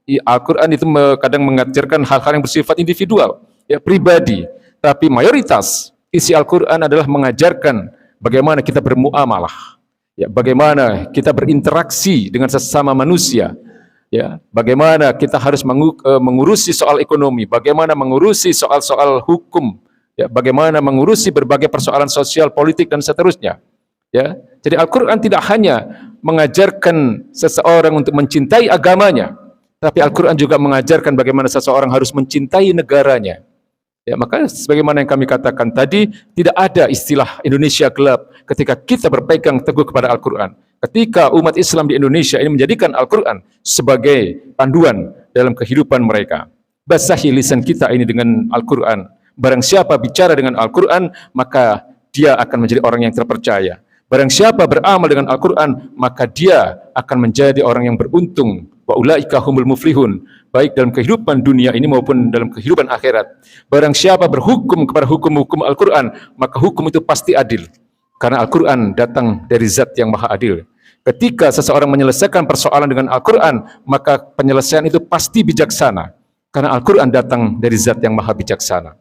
Al-Quran itu kadang mengajarkan hal-hal yang bersifat individual, ya pribadi. Tapi mayoritas isi Al-Quran adalah mengajarkan bagaimana kita bermuamalah, ya bagaimana kita berinteraksi dengan sesama manusia, ya bagaimana kita harus mengurusi soal ekonomi, bagaimana mengurusi soal-soal hukum, ya bagaimana mengurusi berbagai persoalan sosial, politik dan seterusnya. Ya, jadi Al-Quran tidak hanya mengajarkan seseorang untuk mencintai agamanya, tapi Al-Quran juga mengajarkan bagaimana seseorang harus mencintai negaranya. Ya, maka sebagaimana yang kami katakan tadi, tidak ada istilah Indonesia gelap ketika kita berpegang teguh kepada Al-Quran. Ketika umat Islam di Indonesia ini menjadikan Al-Quran sebagai panduan dalam kehidupan mereka. Basahi lisan kita ini dengan Al-Quran. Barang siapa bicara dengan Al-Quran, maka dia akan menjadi orang yang terpercaya. Barang siapa beramal dengan Al-Quran, maka dia akan menjadi orang yang beruntung. Wa ulaika humul muflihun, baik dalam kehidupan dunia ini maupun dalam kehidupan akhirat. Barang siapa berhukum kepada hukum-hukum Al-Quran, maka hukum itu pasti adil. Karena Al-Quran datang dari zat yang maha adil. Ketika seseorang menyelesaikan persoalan dengan Al-Quran, maka penyelesaian itu pasti bijaksana. Karena Al-Quran datang dari zat yang maha bijaksana.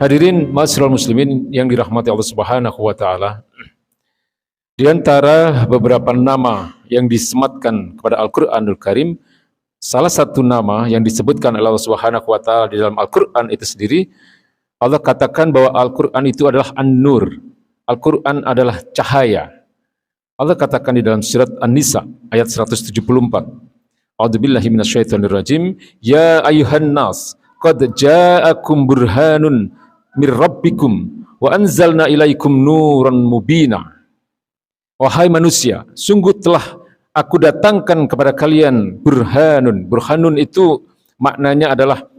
Hadirin ma'asyiral muslimin yang dirahmati Allah Subhanahu wa taala. Di antara beberapa nama yang disematkan kepada Al-Qur'anul Karim, salah satu nama yang disebutkan oleh Allah Subhanahu wa taala di dalam Al-Qur'an itu sendiri, Allah katakan bahwa Al-Qur'an itu adalah An-Nur. Al-Qur'an adalah cahaya. Allah katakan di dalam surat An-Nisa ayat 174. A'udzubillahi minasyaitonir rajim. Ya ayyuhan nas, qad ja'akum burhanun mir rabbikum wa anzalna ilaikum nuran mubina. Wahai manusia, sungguh telah aku datangkan kepada kalian burhanun. Burhanun itu maknanya adalah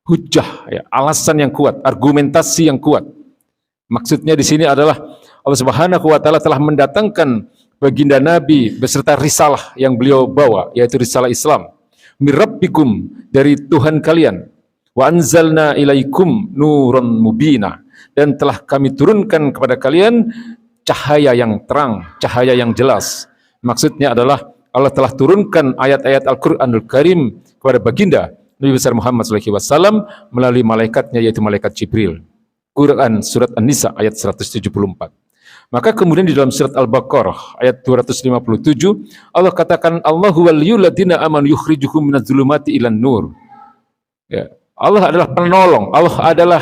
hujjah, ya, alasan yang kuat, argumentasi yang kuat. Maksudnya di sini adalah Allah Subhanahu wa taala telah mendatangkan baginda Nabi beserta risalah yang beliau bawa, yaitu risalah Islam. Mir rabbikum, dari Tuhan kalian. Wa anzalna ilaikum nuran mubina, dan telah kami turunkan kepada kalian cahaya yang terang, cahaya yang jelas. Maksudnya adalah Allah telah turunkan ayat-ayat Al-Qur'anul Karim kepada baginda Nabi besar Muhammad SAW melalui malaikatnya, yaitu malaikat Jibril. Quran surat An-Nisa ayat 174. Maka kemudian di dalam surat Al-Baqarah ayat 257 Allah katakan Allahu waliyul ladzina amanu yukhrijuhum minadz zulumati ilan nur. Ya, Allah adalah penolong, Allah adalah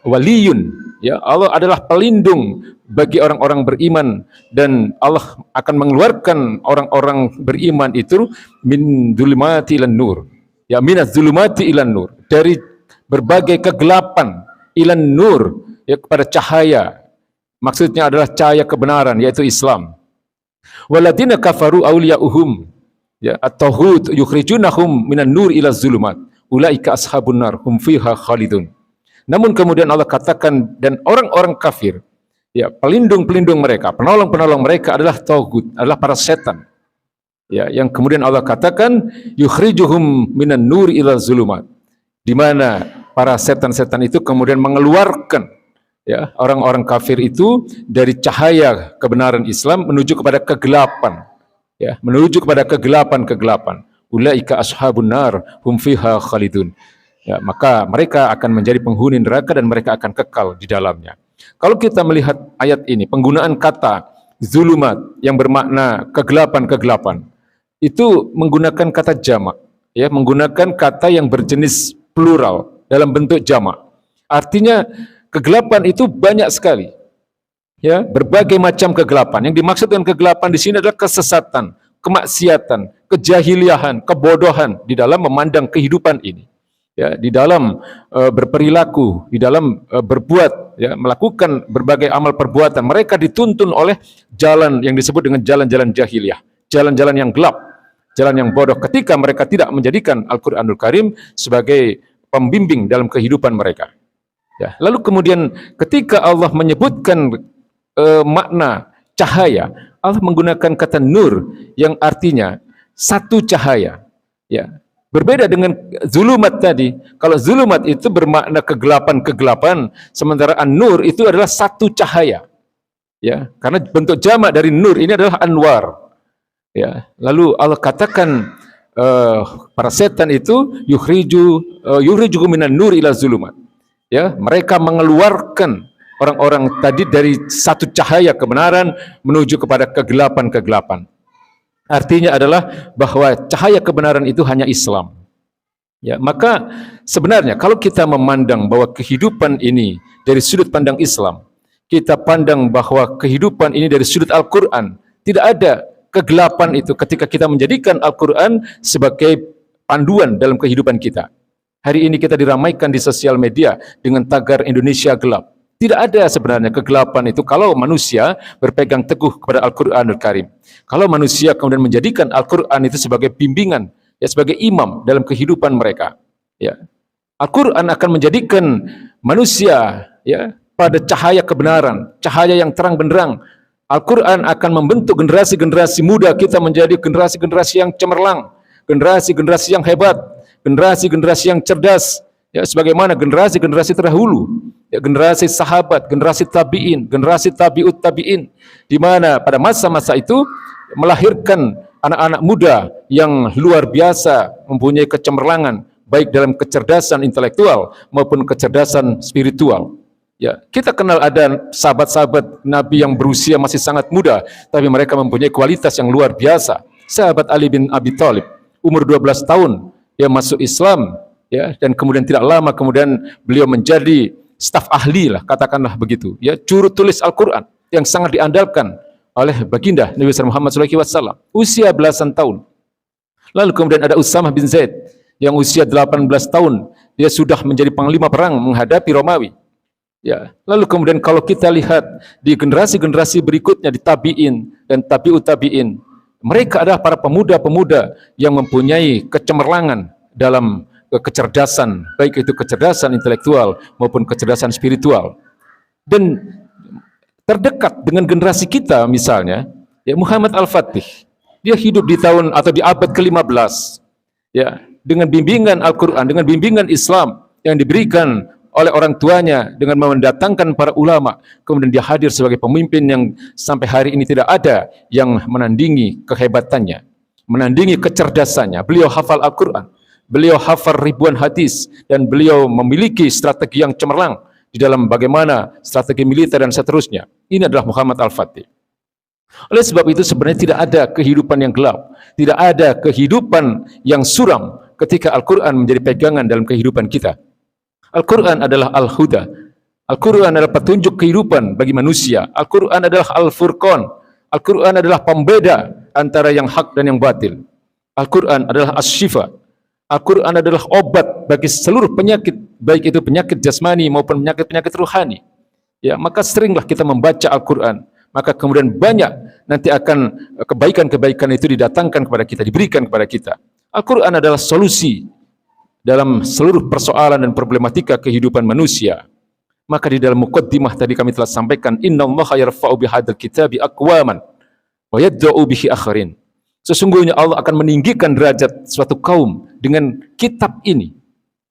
waliyun, ya, Allah adalah pelindung bagi orang-orang beriman, dan Allah akan mengeluarkan orang-orang beriman itu min zulumati ilan nur. Ya, minaz zulumati ilan nur, dari berbagai kegelapan ilan nur, ya, kepada cahaya. Maksudnya adalah cahaya kebenaran, yaitu Islam. Waladina kafaru awliya'uhum, ya, at-taghut yukhrijunahum minan nur ila zulumat. Ulaika ashabun nar hum fiha khalidun. Namun kemudian Allah katakan, dan orang-orang kafir, ya, pelindung-pelindung mereka, penolong-penolong mereka adalah taghut, adalah para setan. Ya, yang kemudian Allah katakan yukhrijuhum minan nur ila zulumat, di mana para setan-setan itu kemudian mengeluarkan, ya, orang-orang kafir itu dari cahaya kebenaran Islam menuju kepada kegelapan, ya, menuju kepada kegelapan-kegelapan. Ulaika ashabun nar hum fiha khalidun. Ya, maka mereka akan menjadi penghuni neraka dan mereka akan kekal di dalamnya. Kalau kita melihat ayat ini, penggunaan kata zulumat yang bermakna kegelapan-kegelapan itu menggunakan kata jamak, ya, menggunakan kata yang berjenis plural dalam bentuk jamak. Artinya kegelapan itu banyak sekali, ya, berbagai macam kegelapan. Yang dimaksud dengan kegelapan di sini adalah kesesatan, kemaksiatan, kejahiliahan, kebodohan di dalam memandang kehidupan ini, ya, di dalam berperilaku, di dalam berbuat, ya, melakukan berbagai amal perbuatan. Mereka dituntun oleh jalan yang disebut dengan jalan-jalan jahiliyah, jalan-jalan yang gelap, jalan yang bodoh, ketika mereka tidak menjadikan Al-Qur'anul Karim sebagai pembimbing dalam kehidupan mereka. Ya, lalu kemudian ketika Allah menyebutkan makna cahaya. Allah menggunakan kata nur yang artinya satu cahaya. Ya, berbeda dengan zulumat tadi. Kalau zulumat itu bermakna kegelapan-kegelapan, sementara an-nur itu adalah satu cahaya. Ya, karena bentuk jamak dari nur ini adalah anwar. Ya, lalu Allah katakan para setan itu yukhrijukum minan nur ila zulumat. Ya, mereka mengeluarkan orang-orang tadi dari satu cahaya kebenaran menuju kepada kegelapan-kegelapan. Artinya adalah bahwa cahaya kebenaran itu hanya Islam. Ya, maka sebenarnya kalau kita memandang bahwa kehidupan ini dari sudut pandang Islam, kita pandang bahwa kehidupan ini dari sudut Al-Quran, tidak ada kegelapan itu ketika kita menjadikan Al-Quran sebagai panduan dalam kehidupan kita. Hari ini kita diramaikan di sosial media dengan tagar Indonesia gelap. Tidak ada sebenarnya kegelapan itu kalau manusia berpegang teguh kepada Al-Quranul Karim. Kalau manusia kemudian menjadikan Al-Quran itu sebagai bimbingan, ya, sebagai imam dalam kehidupan mereka. Ya. Al-Quran akan menjadikan manusia, ya, pada cahaya kebenaran, cahaya yang terang benderang. Al-Quran akan membentuk generasi-generasi muda kita menjadi generasi-generasi yang cemerlang, generasi-generasi yang hebat, generasi-generasi yang cerdas, ya, sebagaimana generasi-generasi terdahulu, ya, generasi sahabat, generasi tabi'in, generasi tabi'ut tabi'in, di mana pada masa-masa itu melahirkan anak-anak muda yang luar biasa, mempunyai kecemerlangan, baik dalam kecerdasan intelektual maupun kecerdasan spiritual. Ya, kita kenal ada sahabat-sahabat Nabi yang berusia masih sangat muda, tapi mereka mempunyai kualitas yang luar biasa. Sahabat Ali bin Abi Thalib, umur 12 tahun, dia masuk Islam, ya, dan kemudian tidak lama kemudian beliau menjadi staf ahli lah, katakanlah begitu, ya, juru tulis Al-Quran yang sangat diandalkan oleh baginda Nabi Muhammad SAW, usia belasan tahun. Lalu kemudian ada Usamah bin Zaid yang usia 18 tahun, dia sudah menjadi panglima perang menghadapi Romawi. Ya, lalu kemudian kalau kita lihat di generasi-generasi berikutnya, di tabi'in dan tabi'ut tabi'in, mereka adalah para pemuda-pemuda yang mempunyai kecemerlangan dalam kecerdasan, baik itu kecerdasan intelektual maupun kecerdasan spiritual. Dan terdekat dengan generasi kita misalnya, ya, Muhammad Al-Fatih, dia hidup di tahun atau di abad ke-15, ya, dengan bimbingan Al-Quran, dengan bimbingan Islam yang diberikan oleh orang tuanya, dengan mendatangkan para ulama, kemudian dia hadir sebagai pemimpin yang sampai hari ini tidak ada yang menandingi kehebatannya, menandingi kecerdasannya. Beliau hafal Al-Quran, beliau hafal ribuan hadis, dan beliau memiliki strategi yang cemerlang di dalam bagaimana strategi militer dan seterusnya. Ini adalah Muhammad Al-Fatih. Oleh sebab itu sebenarnya tidak ada kehidupan yang gelap, tidak ada kehidupan yang suram ketika Al-Quran menjadi pegangan dalam kehidupan kita. Al-Quran adalah Al-Huda. Al-Quran adalah petunjuk kehidupan bagi manusia. Al-Quran adalah Al-Furqan. Al-Quran adalah pembeda antara yang hak dan yang batil. Al-Quran adalah As-Shifa. Al-Quran adalah obat bagi seluruh penyakit, baik itu penyakit jasmani maupun penyakit-penyakit ruhani. Ya, maka seringlah kita membaca Al-Quran, maka kemudian banyak nanti akan kebaikan-kebaikan itu didatangkan kepada kita, diberikan kepada kita. Al-Quran adalah solusi dalam seluruh persoalan dan problematika kehidupan manusia. Maka di dalam muqaddimah tadi kami telah sampaikan, innallaha yarfa'u bihadzal kitabi aqwaman wa yad'u bihi akharin. Sesungguhnya Allah akan meninggikan derajat suatu kaum dengan kitab ini,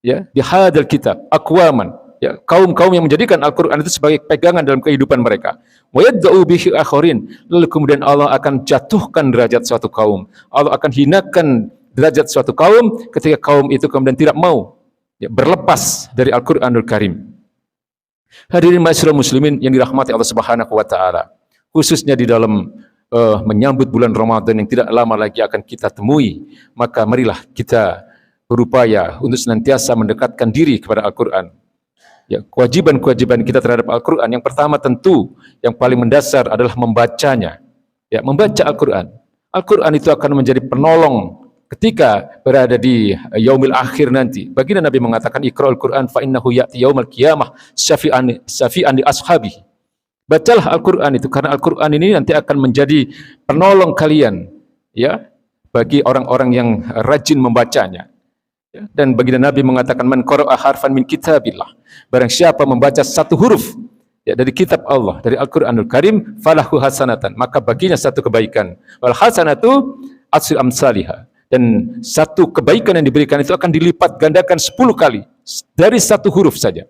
ya, bihadzal kitab aqwaman, ya, kaum-kaum yang menjadikan Al-Qur'an itu sebagai pegangan dalam kehidupan mereka. Wa yad'u bihi akharin. Lalu kemudian Allah akan jatuhkan derajat suatu kaum. Allah akan hinakan derajat suatu kaum ketika kaum itu kemudian tidak mau, ya, berlepas dari Al-Quranul Karim. Hadirin ma'asyiral muslimin yang dirahmati Allah Subhanahu wa taala, khususnya di dalam menyambut bulan Ramadan yang tidak lama lagi akan kita temui, maka marilah kita berupaya untuk senantiasa mendekatkan diri kepada Al-Quran. Ya, kewajiban-kewajiban kita terhadap Al-Quran, yang pertama tentu yang paling mendasar adalah membacanya. Ya, membaca Al-Quran. Al-Quran itu akan menjadi penolong ketika berada di yaumil akhir nanti. Baginda Nabi mengatakan, Iqra'ul Quran fa innahu ya'ti yaumil qiyamah syafi'an li ashabihi. Bacalah Al-Quran itu, karena Al-Quran ini nanti akan menjadi penolong kalian, ya, bagi orang-orang yang rajin membacanya. Ya, dan baginda Nabi mengatakan, man qara'a harfan min kitabillah, barang siapa membaca satu huruf ya, dari kitab Allah, dari Al-Qur'anul Karim, falahu hasanatan, maka baginya satu kebaikan. Wal hasanatu asyru amsalihha, dan satu kebaikan yang diberikan itu akan dilipat gandakan 10 kali dari satu huruf saja.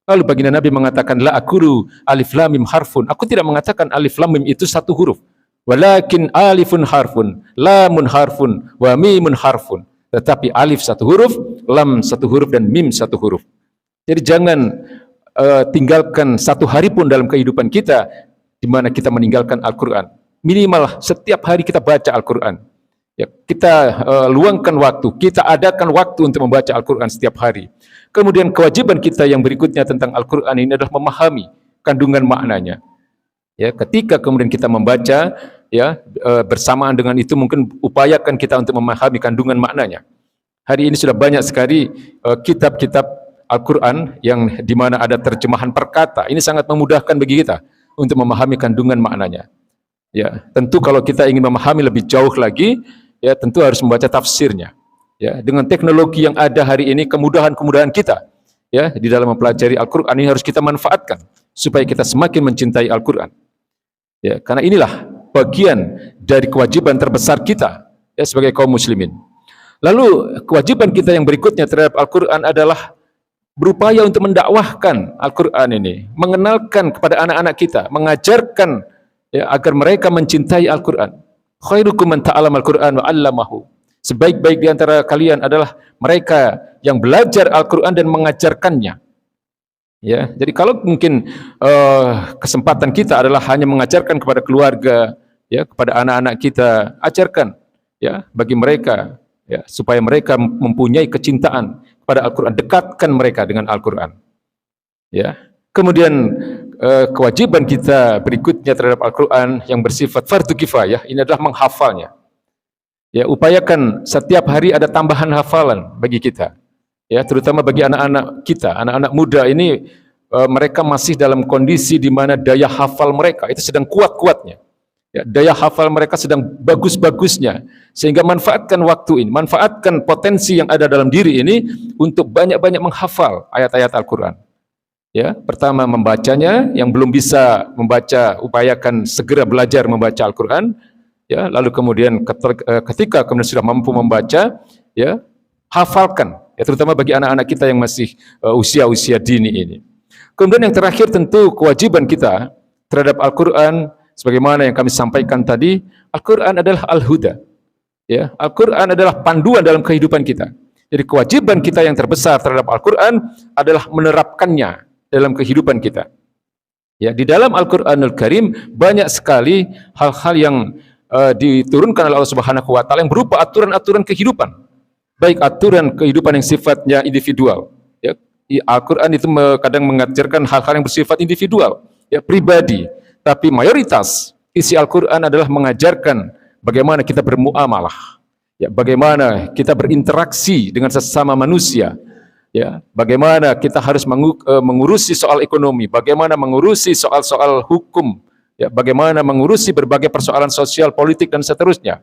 Lalu baginda Nabi mengatakan, la akulu alif lam mim harfun, aku tidak mengatakan alif lam mim itu satu huruf, walakin alifun harfun, lamun harfun, wa mimun harfun, tetapi alif satu huruf, lam satu huruf, dan mim satu huruf. Jadi jangan tinggalkan satu hari pun dalam kehidupan kita di mana kita meninggalkan Al-Quran. Minimal setiap hari kita baca Al-Quran. Ya, kita luangkan waktu, kita adakan waktu untuk membaca Al-Quran setiap hari. Kemudian kewajiban kita yang berikutnya tentang Al-Quran ini adalah memahami kandungan maknanya. Ya, ketika kemudian kita membaca, ya, bersamaan dengan itu mungkin upayakan kita untuk memahami kandungan maknanya. Hari ini sudah banyak sekali kitab-kitab Al-Quran yang di mana ada terjemahan perkata. Ini sangat memudahkan bagi kita untuk memahami kandungan maknanya. Ya, tentu kalau kita ingin memahami lebih jauh lagi, ya tentu harus membaca tafsirnya. Ya, dengan teknologi yang ada hari ini, kemudahan-kemudahan kita, ya, di dalam mempelajari Al-Quran ini harus kita manfaatkan supaya kita semakin mencintai Al-Quran. Ya, karena inilah bagian dari kewajiban terbesar kita, ya, sebagai kaum muslimin. Lalu kewajiban kita yang berikutnya terhadap Al-Quran adalah berupaya untuk mendakwahkan Al-Quran ini, mengenalkan kepada anak-anak kita, mengajarkan, ya, agar mereka mencintai Al-Quran. Khairukum man ta'allama Al-Quran wa 'allamahu. Sebaik-baik di antara kalian adalah mereka yang belajar Al-Quran dan mengajarkannya. Ya, jadi kalau mungkin kesempatan kita adalah hanya mengajarkan kepada keluarga, ya, kepada anak-anak kita, ajarkan, ya, bagi mereka, ya, supaya mereka mempunyai kecintaan pada Al-Quran, dekatkan mereka dengan Al-Quran. Ya. Kemudian kewajiban kita berikutnya terhadap Al-Quran yang bersifat fardu kifayah, ini adalah menghafalnya. Ya, upayakan setiap hari ada tambahan hafalan bagi kita. Ya, terutama bagi anak-anak kita, anak-anak muda ini, mereka masih dalam kondisi di mana daya hafal mereka itu sedang kuat-kuatnya. Ya, daya hafal mereka sedang bagus-bagusnya, sehingga manfaatkan waktu ini, manfaatkan potensi yang ada dalam diri ini untuk banyak-banyak menghafal ayat-ayat Al-Quran. Ya, pertama membacanya, yang belum bisa membaca upayakan segera belajar membaca Al-Quran. Ya, lalu kemudian ketika kemudian sudah mampu membaca, ya, hafalkan. Ya, terutama bagi anak-anak kita yang masih usia-usia dini ini. Kemudian yang terakhir tentu kewajiban kita terhadap Al-Quran. Sebagaimana yang kami sampaikan tadi, Al-Quran adalah Al-Huda. Ya, Al-Quran adalah panduan dalam kehidupan kita. Jadi kewajiban kita yang terbesar terhadap Al-Quran adalah menerapkannya dalam kehidupan kita. Ya, di dalam Al-Quranul Karim banyak sekali hal-hal yang diturunkan oleh Allah Subhanahu wa Ta'ala yang berupa aturan-aturan kehidupan. Baik aturan kehidupan yang sifatnya individual. Ya, Al-Quran itu kadang mengajarkan hal-hal yang bersifat individual, ya, pribadi. Tapi mayoritas isi Al-Quran adalah mengajarkan bagaimana kita bermuamalah, ya, bagaimana kita berinteraksi dengan sesama manusia, ya, bagaimana kita harus mengurusi soal ekonomi, bagaimana mengurusi soal-soal hukum, ya, bagaimana mengurusi berbagai persoalan sosial, politik, dan seterusnya.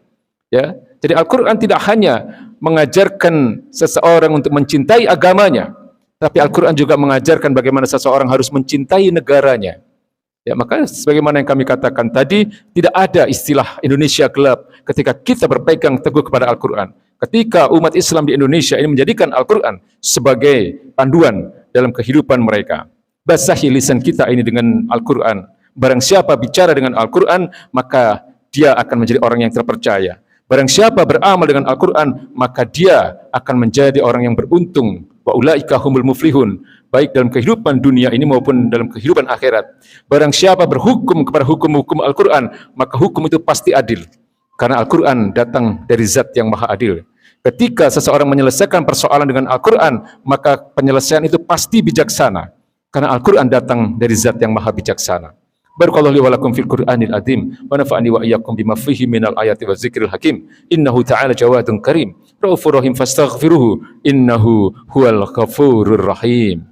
Ya, jadi Al-Quran tidak hanya mengajarkan seseorang untuk mencintai agamanya, tapi Al-Quran juga mengajarkan bagaimana seseorang harus mencintai negaranya. Ya, maka sebagaimana yang kami katakan tadi, tidak ada istilah Indonesia gelap ketika kita berpegang teguh kepada Al-Quran. Ketika umat Islam di Indonesia ini menjadikan Al-Quran sebagai panduan dalam kehidupan mereka. Basahi lisan kita ini dengan Al-Quran. Barang siapa bicara dengan Al-Quran, maka dia akan menjadi orang yang terpercaya. Barang siapa beramal dengan Al-Quran, maka dia akan menjadi orang yang beruntung. Wa ulaika humul muflihun. Baik dalam kehidupan dunia ini maupun dalam kehidupan akhirat. Barang siapa berhukum kepada hukum-hukum Al-Quran, maka hukum itu pasti adil. Karena Al-Quran datang dari zat yang maha adil. Ketika seseorang menyelesaikan persoalan dengan Al-Quran, maka penyelesaian itu pasti bijaksana. Karena Al-Quran datang dari zat yang maha bijaksana. Barakallahu li wa lakum fil Qur'anil azim wa nafa'ani wa iyyakum bima fihi minal ayati wa zikril hakim. Innahu ta'ala jawadun karim. Raufur rahim fastaghfiruhu innahu huwal ghafurur rahim.